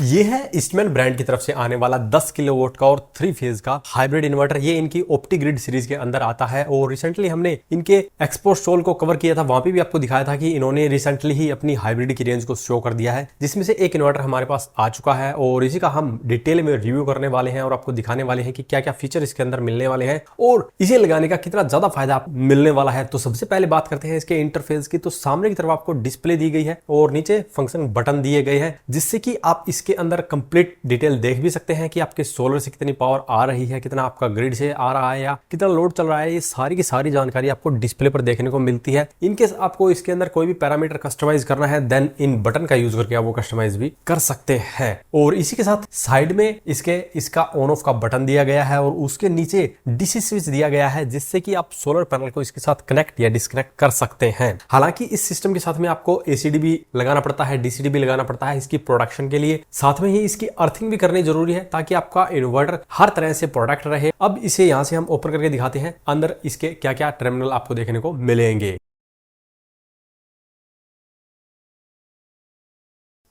ये है Eastman brand की तरफ से आने वाला 10 किलोवाट का और 3 फेज का हाइब्रिड इन्वर्टर। ये इनकी ऑप्टिग्रिड सीरीज के अंदर आता है और रिसेंटली हमने इनके एक्सपोर्ट स्टॉल को कवर किया था, वहां पे भी आपको दिखाया था कि इन्होंने रिसेंटली ही अपनी हाइब्रिड की रेंज को शो कर दिया है, जिसमें से एक इन्वर्टर हमारे पास आ चुका है और इसी का हम डिटेल में रिव्यू करने वाले हैं और आपको दिखाने वाले हैं कि क्या क्या फीचर इसके अंदर मिलने वाले हैं और इसे लगाने का कितना ज्यादा फायदा मिलने वाला है। तो सबसे पहले बात करते हैं इसके इंटरफेस की। तो सामने की तरफ आपको डिस्प्ले दी गई है और नीचे फंक्शन बटन दिए गए हैं, जिससे कि आप इसके अंदर कंप्लीट डिटेल देख भी सकते हैं कि आपके सोलर से कितनी पावर आ रही है, कितना आपका ग्रिड से आ रहा है या कितना लोड चल रहा है। ये सारी की सारी जानकारी आपको डिस्प्ले पर देखने को मिलती है। इनकेस आपको इसके अंदर कोई भी पैरामीटर कस्टमाइज करना है, देन इन बटन का यूज करके आप वो कस्टमाइज भी कर सकते हैं। और इसी के साथ साइड में इसका ऑन ऑफ का बटन दिया गया है और उसके नीचे डीसी स्विच दिया गया है, जिससे कि आप सोलर पैनल को इसके साथ कनेक्ट या डिस्कनेक्ट कर सकते हैं। हालांकि इस सिस्टम के साथ में आपको एसीडी भी लगाना पड़ता है, डीसीडी भी लगाना पड़ता है इसकी प्रोडक्शन के लिए। साथ में ही इसकी अर्थिंग भी करनी जरूरी है ताकि आपका इन्वर्टर हर तरह से प्रोडक्ट रहे। अब इसे यहां से हम ओपन करके दिखाते हैं अंदर इसके क्या क्या टर्मिनल आपको देखने को मिलेंगे।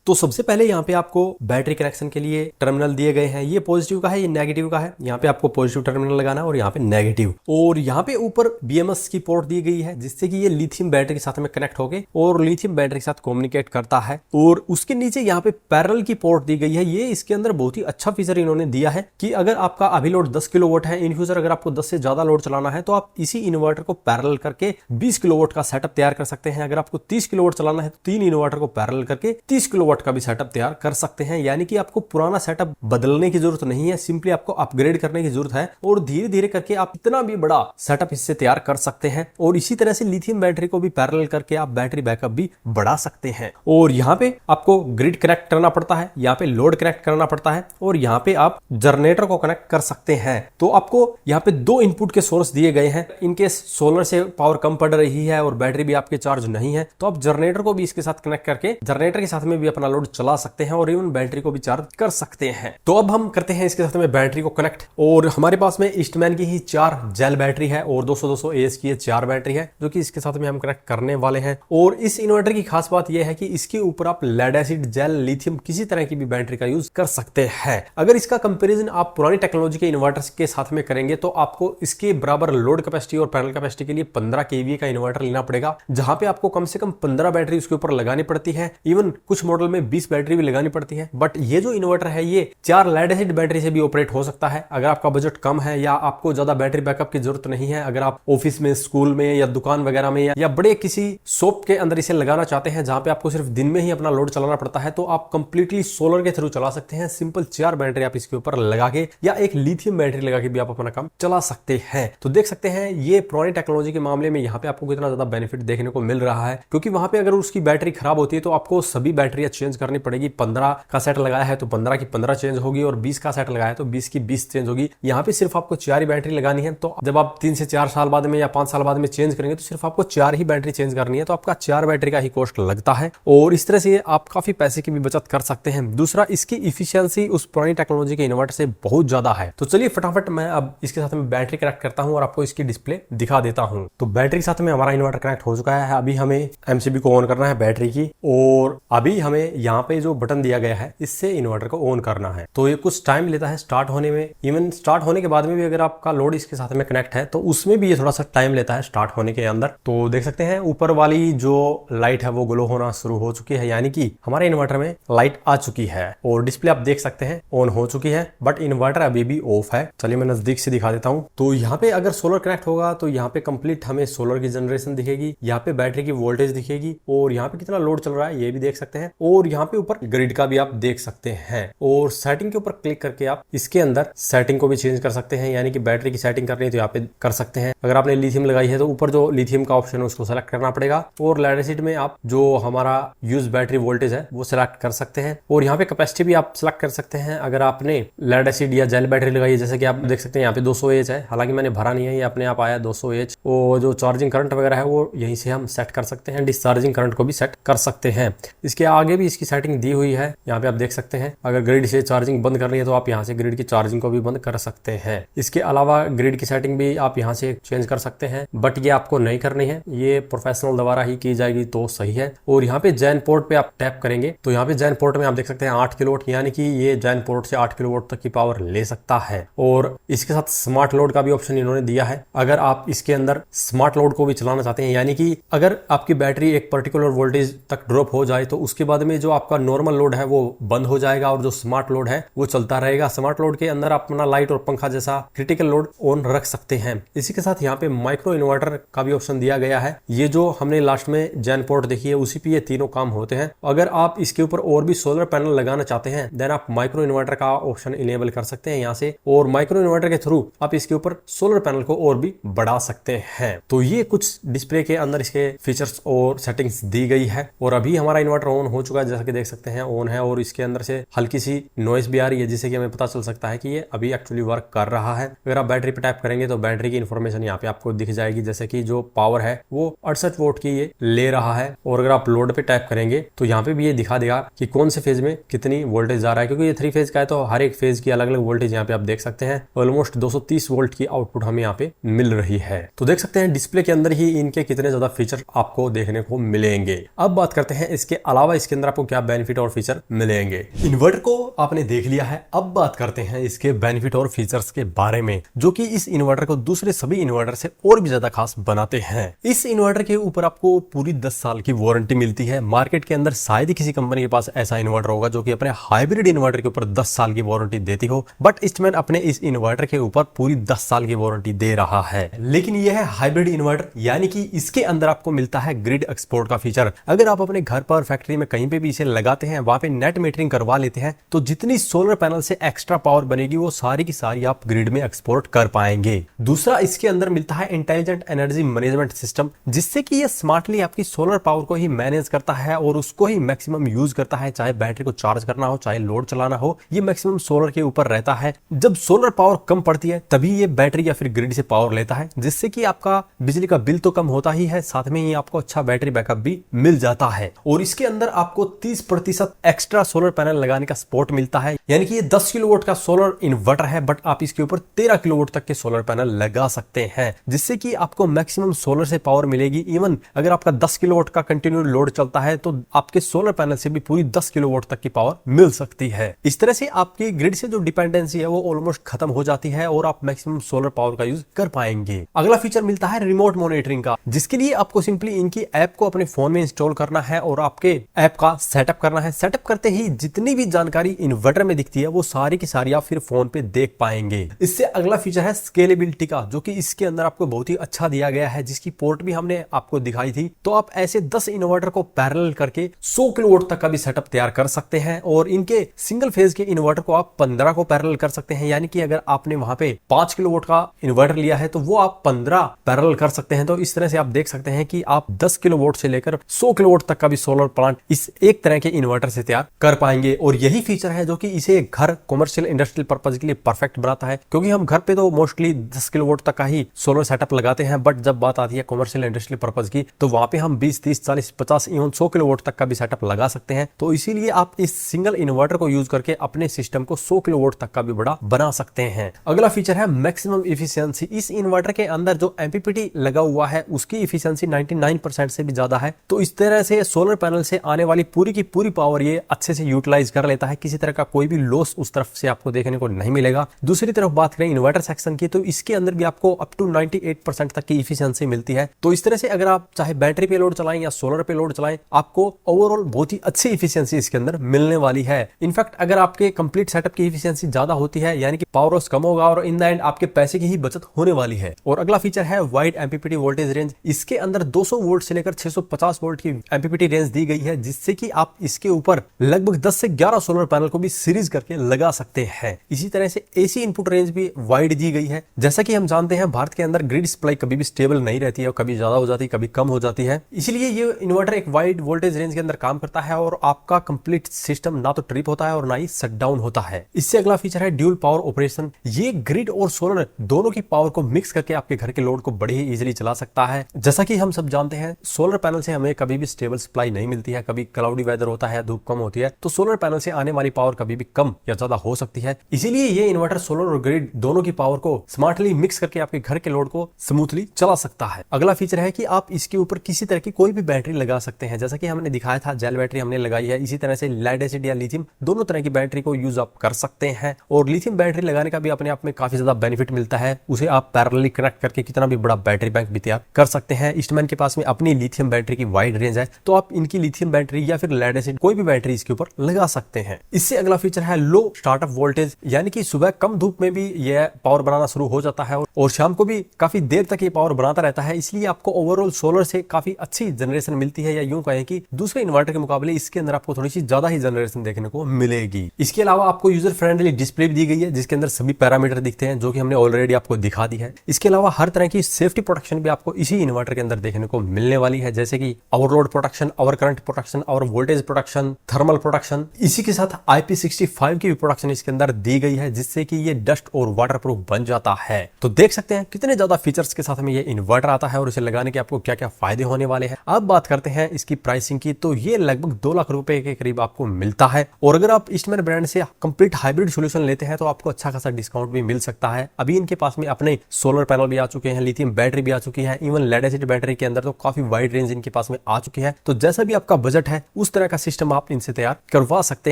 तो सबसे पहले यहाँ पे आपको बैटरी कनेक्शन के लिए टर्मिनल दिए गए हैं। ये पॉजिटिव का है, ये नेगेटिव का है। यहाँ पे आपको पॉजिटिव टर्मिनल लगाना है और यहाँ पे नेगेटिव। और यहाँ पे ऊपर बीएमएस की पोर्ट दी गई है, जिससे कि ये लिथियम बैटरी के साथ में कनेक्ट होके और लिथियम बैटरी के साथ कम्युनिकेट करता है। और उसके नीचे यहाँ पे पैरेलल की पोर्ट दी गई है। ये इसके अंदर बहुत ही अच्छा फीचर इन्होंने दिया है कि अगर आपका अभी लोड 10 किलोवाट है, इन फ्यूचर अगर आपको 10 से ज्यादा लोड चलाना है तो आप इसी इन्वर्टर को पैरेलल करके 20 किलोवाट का सेटअप तैयार कर सकते हैं। अगर आपको 30 किलोवाट चलाना है तो 3 इन्वर्टर को पैरेलल करके 30 किलोवाट का भी सेटअप तैयार कर सकते हैं। यानी कि आपको पुराना सेटअप बदलने की जरूरत नहीं है, सिंपली आपको अपग्रेड करने की जरूरत है और धीरे धीरे करके आप इतना भी बड़ा सेटअप इससे तैयार कर सकते हैं। और इसी तरह से लिथियम बैटरी को भी पैरेलल करके आप बैटरी बैकअप भी बढ़ा सकते हैं। और यहाँ पे आपको ग्रिड कनेक्ट करना पड़ता है, यहाँ पे लोड कनेक्ट करना पड़ता है और यहाँ पे आप जनरेटर को कनेक्ट कर सकते हैं। तो आपको यहाँ पे 2 इनपुट के सोर्स दिए गए हैं। इनकेस सोलर से पावर कम पड़ रही है और बैटरी भी आपके चार्ज नहीं है तो आप जनरेटर को भी इसके साथ कनेक्ट करके जनरेटर के साथ में भी अपना लोड चला सकते हैं और इवन बैटरी को भी चार्ज कर सकते हैं। तो अब हम करते हैं इसके साथ में बैटरी को कनेक्ट। और हमारे पास में ईस्टमैन की ही 4 जेल बैटरी है और 200-200 एएच की 4 बैटरी है, जो कि इसके साथ में हम कनेक्ट करने वाले हैं। और इस इन्वर्टर की खास बात यह है कि इसके ऊपर आप लेड एसिड, जेल, लिथियम किसी तरह की भी बैटरी का यूज कर सकते हैं। अगर इसका कंपेरिजन आप पुरानी टेक्नोलॉजी के इन्वर्टर्स के साथ में करेंगे तो आपको इसके बराबर लोड कैपेसिटी और पैनल कैपेसिटी के लिए 15 kVA का इन्वर्टर लेना पड़ेगा, जहां पे आपको कम से कम 15 बैटरी उसके ऊपर लगानी पड़ती है। इवन कुछ मॉडल में 20 बैटरी भी लगानी पड़ती है। बट ये जो इन्वर्टर है ये 4 लेड एसिड बैटरी से भी ऑपरेट हो सकता है। अगर आपका बजट कम है या आपको ज्यादा बैटरी बैकअप की जरूरत नहीं है, अगर आप ऑफिस में, स्कूल में या दुकान वगैरह में या बड़े किसी शॉप के अंदर इसे लगाना चाहते हैं जहां पे आपको सिर्फ दिन में ही अपना लोड चलाना पड़ता है, तो आप कंप्लीटली सोलर के थ्रू चला सकते हैं। सिंपल 4 बैटरी आप इसके ऊपर लगा के या एक लिथियम बैटरी लगा के भी आप अपना काम चला सकते हैं। तो देख सकते हैं ये पुरानी टेक्नोलॉजी के मामले में यहाँ पे आपको कितना ज्यादा बेनिफिट देखने को मिल रहा है, क्योंकि वहां पे अगर उसकी बैटरी खराब होती है तो आपको सभी बैटरियां चेंज करनी पड़ेगी। 15 का सेट लगाया है तो 15 की 15 चेंज होगी और 20 का सेट लगाया तो 20 की 20 चेंज होगी। यहाँ पे सिर्फ आपको 4 ही बैटरी लगानी है। तो जब आप 3 से 4 साल बाद में या 5 साल बाद में चेंज करेंगे तो सिर्फ आपको 4 ही बैटरी चेंज करनी है, तो आपका 4 बैटरी का ही कॉस्ट लगता है और इस तरह से आप काफी पैसे की भी बचत कर सकते हैं। दूसरा, इसकी इफिशियंसी उस पुरानी टेक्नोलॉजी के इन्वर्टर से बहुत ज्यादा है। तो चलिए फटाफट मैं अब इसके साथ में बैटरी कनेक्ट करता हूं और आपको इसकी डिस्प्ले दिखा देता हूं। तो बैटरी के साथ में हमारा इन्वर्टर कनेक्ट हो चुका है। अभी हमें एमसीबी को ऑन करना है बैटरी की, और अभी हमें यहाँ पे जो बटन दिया गया है इससे इन्वर्टर को ऑन करना है। तो ये कुछ टाइम लेता है स्टार्ट होने में। इवन स्टार्ट होने के बाद में भी अगर आपका लोड इसके साथ में कनेक्ट है तो उसमें भी ये थोड़ा सा टाइम लेता है स्टार्ट होने के अंदर। तो देख सकते हैं ऊपर वाली जो लाइट है वो ग्लो होना शुरू हो चुकी है, यानी कि हमारे इन्वर्टर में लाइट आ चुकी है और डिस्प्ले आप देख सकते हैं ऑन हो चुकी है, बट इन्वर्टर अभी भी ऑफ है। चलिए मैं नजदीक से दिखा देता हूँ। तो यहाँ पे अगर सोलर कनेक्ट होगा तो यहाँ पे कंप्लीट हमें सोलर की जनरेशन दिखेगी, यहाँ पे बैटरी की वोल्टेज दिखेगी और यहाँ पे कितना लोड चल रहा है ये भी देख सकते हैं, और यहाँ पे ऊपर ग्रिड का भी आप देख सकते हैं। और सेटिंग के ऊपर क्लिक करके आप इसके अंदर सेटिंग को भी चेंज कर सकते हैं, यानी कि बैटरी की सेटिंग करनी है तो यहाँ पे कर सकते हैं। अगर आपने लिथियम लगाई है तो ऊपर जो लिथियम का ऑप्शन है उसको सेलेक्ट करना पड़ेगा, और लेड एसिड में आप जो हमारा यूज बैटरी वोल्टेज है वो सिलेक्ट कर सकते हैं। और यहाँ पे कैपेसिटी भी आप सिलेक्ट कर सकते हैं। अगर आपने लेड एसिड या जेल बैटरी लगाई है, जैसे कि आप देख सकते हैं यहाँ पे 200 एच है, हालांकि मैंने भरा नहीं है, ये अपने आप आया 200 एच। और जो चार्जिंग करंट वगैरह है वो यहीं से हम सेट कर सकते हैं। डिस्चार्जिंग करंट को भी सेट कर सकते हैं। इसके आगे भी इसकी सेटिंग दी हुई है यहाँ पे आप देख सकते हैं। अगर ग्रिड से चार्जिंग बंद करनी है तो आप यहाँ से ग्रिड की चार्जिंग को भी बंद कर सकते हैं। इसके अलावा ग्रिड की सेटिंग भी आप यहाँ से चेंज कर सकते हैं, बट ये आपको नहीं करनी है, ये प्रोफेशनल द्वारा ही की जाएगी तो सही है। और यहाँ पे जैन पोर्ट पे आप टैप करेंगे तो यहाँ पे जैन पोर्ट में आप देख सकते हैं 8 किलोवाट, यानी कि ये जैन पोर्ट से 8 किलोवाट तक की पावर ले सकता है। और इसके साथ स्मार्ट लोड का भी ऑप्शन इन्होंने दिया है। अगर आप इसके अंदर स्मार्ट लोड को भी चलाना चाहते हैं, यानी कि अगर आपकी बैटरी एक पर्टिकुलर वोल्टेज तक ड्रॉप हो जाए तो उसके बाद में जो आपका नॉर्मल लोड है वो बंद हो जाएगा और जो स्मार्ट लोड है वो चलता रहेगा। स्मार्ट लोड के अंदर आप अपना लाइट और पंखा जैसा क्रिटिकल लोड ऑन रख सकते हैं। इसी के साथ यहाँ पे माइक्रो इन्वर्टर का भी ऑप्शन दिया गया है। ये जो हमने लास्ट में जैन पोर्ट देखी है उसी पे ये तीनों काम होते हैं। अगर आप इसके ऊपर और भी सोलर पैनल लगाना चाहते हैं देन आप माइक्रो इन्वर्टर का ऑप्शन इनेबल कर सकते हैं यहाँ से, और माइक्रो इन्वर्टर के थ्रू आप इसके ऊपर सोलर पैनल को और भी बढ़ा सकते हैं। तो ये कुछ डिस्प्ले के अंदर इसके फीचर्स और सेटिंग्स दी गई है। और अभी हमारा इन्वर्टर ऑन हो चुका है, जैसा कि देख सकते हैं ऑन है, और इसके अंदर से हल्की सी नॉइस भी आ रही है जिससे कि हमें पता चल सकता है कि ये अभी एक्चुअली वर्क कर रहा है। अगर आप बैटरी पे टैप करेंगे तो बैटरी की इंफॉर्मेशन यहाँ पे आपको दिख जाएगी, जैसे कि जो पावर है वो 68 वोल्ट की ये ले रहा है। और अगर आप लोड पे टैप करेंगे तो यहाँ पे भी ये दिखा देगा कि कौन से फेज में कितनी वोल्टेज जा रहा है, क्योंकि ये 3 फेज का है तो हर एक फेज की अलग अलग वोल्टेज यहाँ पे आप देख सकते हैं। ऑलमोस्ट 230 वोल्ट की आउटपुट हमें यहाँ पे मिल रही है। तो देख सकते हैं डिस्प्ले के अंदर ही इनके कितने ज्यादा फीचर आपको देखने को मिलेंगे। अब बात करते हैं इसके अलावा इसके अंदर आपको क्या बेनिफिट और फीचर मिलेंगे। इन्वर्टर को आपने देख लिया है, अब बात करते हैं इसके बेनिफिट और फीचर्स के बारे में, जो कि इस इन्वर्टर को दूसरे सभी इन्वर्टर से और भी ज्यादा खास बनाते हैं। इस इन्वर्टर के ऊपर आपको पूरी 10 साल की वारंटी मिलती है। मार्केट के अंदर शायद ही किसी कंपनी के पास ऐसा इन्वर्टर होगा जो कि अपने हाइब्रिड इन्वर्टर के ऊपर 10 साल की वारंटी देती हो, बट ईस्टमैन अपने इस इन्वर्टर के ऊपर पूरी 10 साल की वारंटी दे रहा है। लेकिन यह है हाइब्रिड इन्वर्टर, यानी कि इसके अंदर आपको मिलता है ग्रिड एक्सपोर्ट का फीचर। अगर आप अपने घर पर, फैक्ट्री में, कहीं पे भी इसे लगाते हैं, वहां पे नेट मीटरिंग करवा लेते हैं, तो जितनी सोलर पैनल से एक्स्ट्रा पावर बनेगी वो सारी की सारी आप ग्रिड में एक्सपोर्ट कर पाएंगे। दूसरा, इसके अंदर मिलता है इंटेलिजेंट एनर्जी मैनेजमेंट सिस्टम, जिससे कि ये स्मार्टली आपकी सोलर पावर को ही मैनेज करता है और उसको ही मैक्सिमम यूज करता है। चाहे बैटरी को चार्ज करना हो, चाहे लोड चलाना हो, ये मैक्सिमम सोलर के ऊपर रहता है। जब सोलर पावर कम पड़ती है तभी ये बैटरी या फिर ग्रिड से पावर लेता है, जिससे कि आपका बिजली का बिल तो कम होता ही है, साथ में ही आपको अच्छा बैटरी बैकअप भी मिल जाता है। और इसके अंदर आपको 30% एक्स्ट्रा सोलर पैनल लगाने का सपोर्ट मिलता है, यानी कि ये 10 किलोवाट का सोलर इन्वर्टर है, बट आप इसके ऊपर 13 किलोवाट तक के सोलर पैनल लगा सकते हैं, जिससे कि आपको मैक्सिमम सोलर से पावर मिलेगी। इवन अगर आपका 10 किलोवाट का कंटिन्यू लोड चलता है तो आपके सोलर पैनल से भी पूरी 10 किलोवाट तक की पावर मिल सकती है। इस तरह से आपकी ग्रिड से जो डिपेंडेंसी है वो ऑलमोस्ट खत्म हो जाती है और आप मैक्सिमम सोलर पावर का यूज कर पाएंगे। अगला फीचर मिलता है रिमोट मॉनिटरिंग का, जिसके लिए आपको सिंपली इनकी ऐप को अपने फोन में इंस्टॉल करना है और आपके ऐप का सेटअप करना है। सेटअप करते ही जितनी भी जानकारी इन्वर्टर में दिखती है वो सारी की सारी आप फिर फोन पे देख पाएंगे। इससे अगला फीचर है स्केलेबिलिटी का, जो कि इसके अंदर आपको बहुत ही अच्छा दिया गया है, जिसकी पोर्ट भी हमने आपको दिखाई थी। तो आप ऐसे 10 इन्वर्टर को पैरेलल करके 100 किलोवाट तक का भी सेटअप तैयार कर सकते हैं, और इनके सिंगल फेज के इन्वर्टर को आप 15 को पैरेलल कर सकते हैं, यानी कि अगर आपने वहां पे 5 किलोवाट का इन्वर्टर लिया है तो वो आप 15 पैरेलल कर सकते हैं। तो इस तरह से आप देख सकते हैं कि आप 10 किलोवाट से लेकर 100 किलोवाट तक का भी सोलर प्लांट इस एक तरह के इन्वर्टर से तैयार कर पाएंगे। और यही फीचर है जो कि इसे घर, कमर्शियल, इंडस्ट्रियल पर्पज के लिए परफेक्ट बनाता है, क्योंकि हम घर पे तो मोस्टली 10 किलोवाट तक का ही सोलर सेटअप लगाते हैं, बट जब बात आती है कमर्शियल इंडस्ट्रियल पर्पज की तो वहां पे हम 20, 30, 40, 50, इवन 100 किलोवाट तक का भी सेटअप लगा सकते हैं। तो इसीलिए आप इस सिंगल इन्वर्टर को यूज करके अपने सिस्टम को 100 किलोवाट तक का भी बड़ा बना सकते हैं। अगला फीचर है मैक्सिमम इफिशियंसी। इस इन्वर्टर के अंदर जो एमपीपीटी लगा हुआ है उसकी इफिशियंसी 99% से भी ज्यादा है। तो इस तरह से सोलर पैनल से आने वाली पूरी की पूरी पावर ये अच्छे से यूटिलाइज कर लेता है, किसी तरह का कोई भी लॉस उस तरफ से आपको देखने को नहीं मिलेगा। दूसरी तरफ बात करें इन्वर्टर सेक्शन की, तो इसके अंदर भी आपको अप टू 98% तक की इफिशियंसी मिलती है। तो इस तरह से अगर आप चाहे बैटरी पे लोड चलाएं या सोलर पे लोड चलाएं, आपको ओवरऑल बहुत ही अच्छी इफिशियंसी इसके अंदर मिलने वाली है। इनफैक्ट अगर आपके कंप्लीट सेटअप की इफिशियंसी ज्यादा होती है, यानी कि पावर लॉस कम होगा और इन द एंड आपके पैसे की ही बचत होने वाली है। और अगला फीचर है वाइड एमपीपीटी वोल्टेज रेंज। इसके अंदर 200 वोल्ट से लेकर 650 वोल्ट की एमपीपीटी रेंज दी गई है, जिससे कि आप इसके ऊपर लगभग 10 से 11 सोलर पैनल को भी सीरीज करके लगा सकते हैं। इसी तरह से एसी इनपुट रेंज भी वाइड दी गई है। जैसा कि हम जानते हैं भारत के अंदर ग्रिड सप्लाई कभी भी स्टेबल नहीं रहती है, कभी ज्यादा हो जाती है, कभी कम हो जाती है। इसलिए ये इन्वर्टर एक वाइड वोल्टेज रेंज के अंदर काम करता है और आपका कंप्लीट सिस्टम ना तो ट्रिप होता है और ना ही शट डाउन होता है। इससे अगला फीचर है ड्यूल पावर ऑपरेशन। ये ग्रिड और सोलर दोनों की पावर को मिक्स करके आपके घर के लोड को बड़े ही इजीली चला सकता है। जैसा कि हम सब जानते हैं सोलर पैनल से हमें कभी भी स्टेबल सप्लाई नहीं मिलती है, कभी क्लाउड क्लाउडी वेदर होता है, धूप कम होती है, तो सोलर पैनल से आने वाली पावर कभी भी कम या ज्यादा हो सकती है। इसीलिए ये इन्वर्टर सोलर और ग्रिड दोनों की पावर को स्मार्टली मिक्स करके आपके घर के लोड को स्मूथली चला सकता है। अगला फीचर है कि आप इसके ऊपर किसी तरह की कोई भी बैटरी लगा सकते हैं। जैसा कि हमने दिखाया था, जेल बैटरी हमने लगाई है, इसी तरह से लेड एसिड या लिथियम दोनों तरह की बैटरी को यूज आप कर सकते हैं। और लिथियम बैटरी लगाने का भी अपने आप में काफी ज्यादा बेनिफिट मिलता है। उसे आप पैरेलली कनेक्ट करके कितना भी बड़ा बैटरी बैंक भी तैयार कर सकते हैं। ईस्टमैन के पास में अपनी लिथियम बैटरी की वाइड रेंज है, तो आप इनकी लिथियम बैटरी या फिर लेड एसिड कोई भी बैटरी इसके ऊपर लगा सकते हैं। इससे अगला फीचर है लो स्टार्टअप वोल्टेज, यानी कि सुबह कम धूप में भी यह पावर बनाना शुरू हो जाता है और शाम को भी काफी देर तक ये पावर बनाता रहता है। इसलिए आपको ओवरऑल सोलर से काफी अच्छी जनरेशन मिलती है, या यूं कहें कि दूसरे इन्वर्टर के मुकाबले इसके अंदर आपको थोड़ी सी ज्यादा ही जनरेशन देखने को मिलेगी। इसके अलावा आपको यूजर फ्रेंडली डिस्प्ले दी गई है, जिसके अंदर सभी पैरामीटर दिखते हैं, जो कि हमने ऑलरेडी आपको दिखा दी है। इसके अलावा हर तरह की सेफ्टी प्रोटेक्शन भी आपको इसी इन्वर्टर के अंदर देखने को मिलने वाली है, जैसे कि overload protection, over current protection, over voltage protection, thermal protection. इसी के साथ IP65 की भी प्रोटेक्शन इसके अंदर दी गई है, जिससे कि ये डस्ट और वाटरप्रूफ बन जाता है। तो देख सकते हैं कितने ज्यादा फीचर्स के साथ में ये इन्वर्टर आता है और इसे लगाने के आपको क्या क्या फायदे होने वाले हैं। अब बात करते हैं इसकी प्राइसिंग की, तो ये लगभग 2 लाख रुपए के करीब आपको मिलता है। और अगर आप ईस्टमैन ब्रांड से कंप्लीट हाइब्रिड सॉल्यूशन लेते हैं तो आपको अच्छा खासा डिस्काउंट भी मिल सकता है। अभी इनके पास में अपने सोलर पैनल भी आ चुके हैं, लिथियम बैटरी भी आ चुकी है, इवन लेड एसिड बैटरी के अंदर तो काफी वाइड रेंज इनके पास में आ चुकी है। तो जैसा भी आपका बजट है उस तरह का सिस्टम आप इनसे तैयार करवा सकते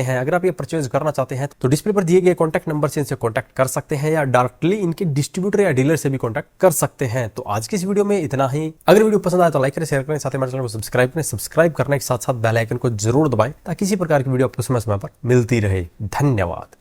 हैं। अगर आप ये परचेज करना चाहते हैं तो डिस्प्ले पर दिए गए कॉन्टैक्ट नंबर से इनसे कॉन्टैक्ट कर सकते हैं, या डायरेक्टली इनके डिस्ट्रीब्यूटर या डीलर से भी कॉन्टैक्ट कर सकते हैं। तो आज की इस वीडियो में इतना ही। अगर वीडियो पसंद आए तो लाइक करें, शेयर करें, साथ ही हमारे चैनल को सब्सक्राइब करें। सब्सक्राइब करने के साथ साथ बेल आइकन को जरूर दबाएं, ताकि इसी प्रकार की वीडियो आपको समय समय पर मिलती रहे। धन्यवाद।